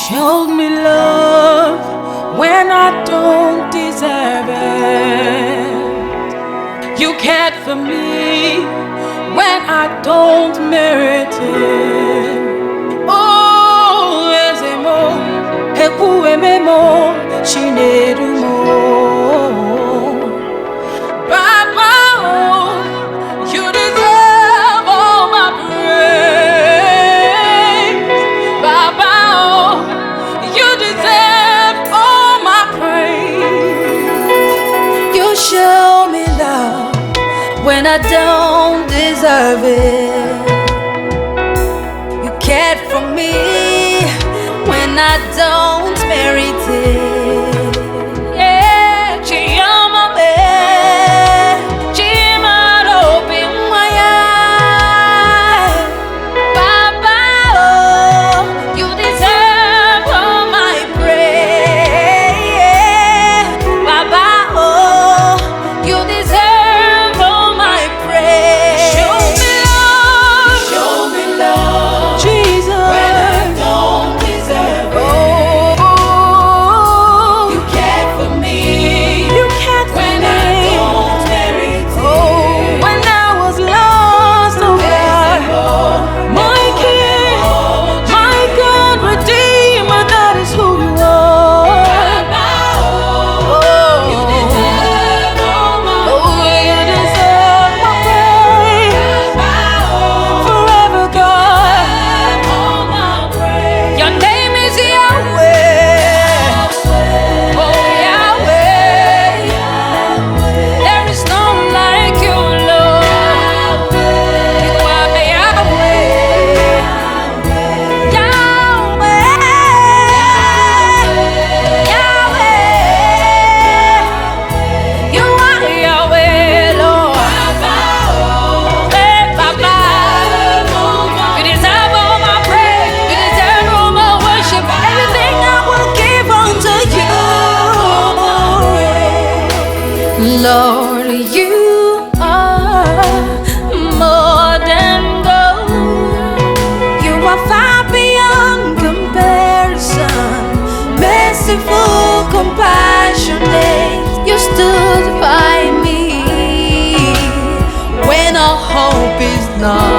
showed me love when I don't deserve it. You cared for me when I don't merit it. Oh, ezemo, ekuememo, chinerumo. Baba, oh, you deserve all my praise. Baba, oh, you deserve all my praise. You show me love when I don't deserve it. You cared for me when I don't merit it. Yeah, Chiyama me, Chimaro Bimwaya. Baba, oh, you deserve all my praise. Baba, oh, you deserve all my praise. Show me love, Jesus, when I don't deserve it. Oh, you cared for me, you cared for when me. I don't merit it. Oh, when I was lost, oh God, my King, my God, Redeemer, that is who you are. Oh, you deserve all my praise. You deserve my praise. Forever, God, all my praise. Your name is Yahweh. Oh, Yahweh. There is none like you, Lord. You are the Yahweh. Yahweh. Yahweh. You are Yahweh, Lord. Hey, Baba. You deserve all my praise. You deserve all my worship. Everything I will give unto you. Lord, you are more than gold. You are far beyond comparison. Merciful, compassionate. You stood by me when all hope is lost.